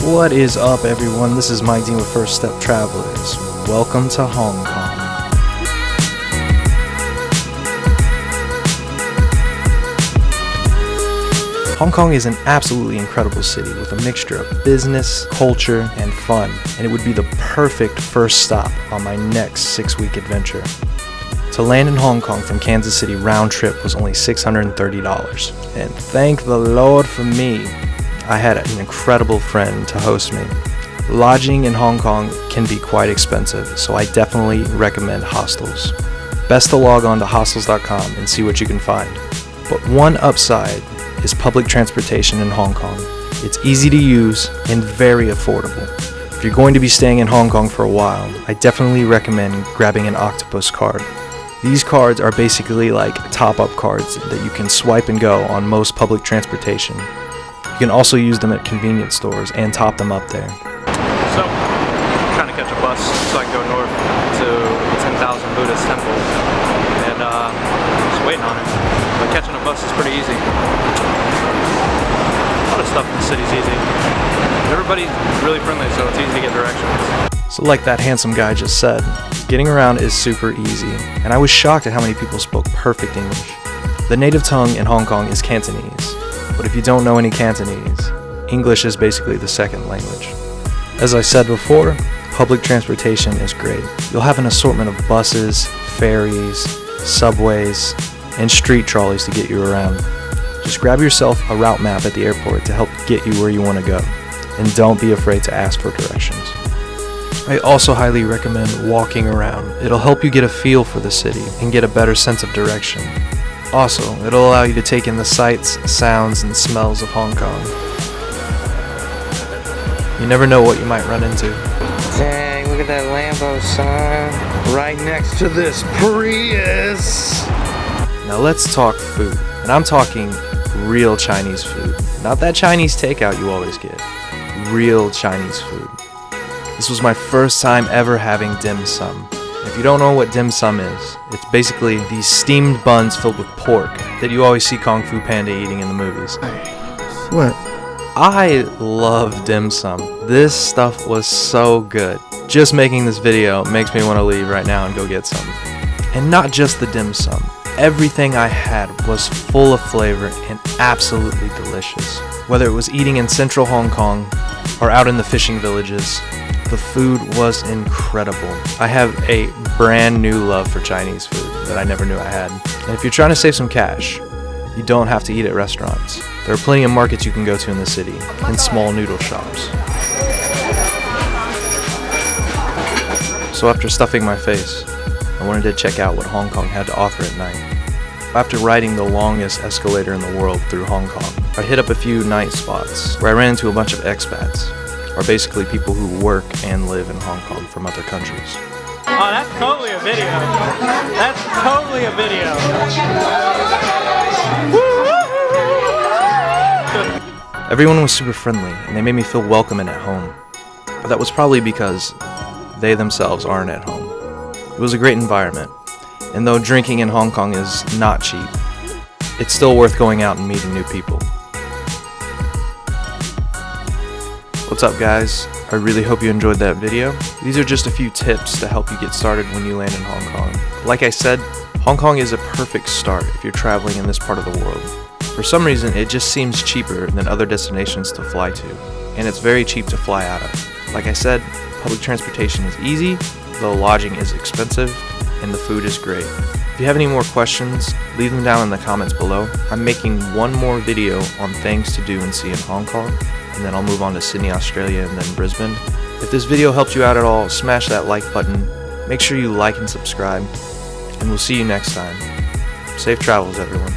What is up, everyone? This is Mike Dean with First Step Travelers. Welcome to Hong Kong. Hong Kong is an absolutely incredible city with a mixture of business, culture, and fun, and it would be the perfect first stop on my next 6-week adventure. To land in Hong Kong from Kansas City round trip was only $630, and thank the Lord for me, I had an incredible friend to host me. Lodging in Hong Kong can be quite expensive, so I definitely recommend hostels. Best to log on to hostels.com and see what you can find. But one upside is public transportation in Hong Kong. It's easy to use and very affordable. If you're going to be staying in Hong Kong for a while, I definitely recommend grabbing an octopus card. These cards are basically like top-up cards that you can swipe and go on most public transportation. You can also use them at convenience stores and top them up there. So, I'm trying to catch a bus so I can go north to the 10,000 Buddhist temple, and just waiting on it. But catching a bus is pretty easy. A lot of stuff in the city's easy. Everybody's really friendly, so it's easy to get directions. So like that handsome guy just said, getting around is super easy, and I was shocked at how many people spoke perfect English. The native tongue in Hong Kong is Cantonese, but if you don't know any Cantonese, English is basically the second language. As I said before, public transportation is great. You'll have an assortment of buses, ferries, subways, and street trolleys to get you around. Just grab yourself a route map at the airport to help get you where you want to go, and don't be afraid to ask for directions. I also highly recommend walking around. It'll help you get a feel for the city and get a better sense of direction. Also, it'll allow you to take in the sights, sounds, and smells of Hong Kong. You never know what you might run into. Dang, look at that Lambo, son. Right next to this Prius. Now let's talk food. And I'm talking real Chinese food. Not that Chinese takeout you always get. Real Chinese food. This was my first time ever having dim sum. If you don't know what dim sum is, it's basically these steamed buns filled with pork that you always see Kung Fu Panda eating in the movies. What? I love dim sum. This stuff was so good. Just making this video makes me want to leave right now and go get some. And not just the dim sum. Everything I had was full of flavor and absolutely delicious. Whether it was eating in central Hong Kong or out in the fishing villages, the food was incredible. I have a brand new love for Chinese food that I never knew I had. And if you're trying to save some cash, you don't have to eat at restaurants. There are plenty of markets you can go to in the city, and small noodle shops. So after stuffing my face, I wanted to check out what Hong Kong had to offer at night. After riding the longest escalator in the world through Hong Kong, I hit up a few night spots where I ran into a bunch of expats, or basically people who work and live in Hong Kong from other countries. Oh, that's totally a video. That's totally a video. Everyone was super friendly, and they made me feel welcome and at home. But that was probably because they themselves aren't at home. It was a great environment, and though drinking in Hong Kong is not cheap, it's still worth going out and meeting new people. What's up, guys? I really hope you enjoyed that video. These are just a few tips to help you get started when you land in Hong Kong. Like I said, Hong Kong is a perfect start if you're traveling in this part of the world. For some reason, it just seems cheaper than other destinations to fly to, and it's very cheap to fly out of. Like I said, public transportation is easy, though lodging is expensive, and the food is great. If you have any more questions, leave them down in the comments below. I'm making one more video on things to do and see in Hong Kong, and then I'll move on to Sydney, Australia, and then Brisbane. If this video helped you out at all, smash that like button, make sure you like and subscribe, and we'll see you next time. Safe travels, everyone.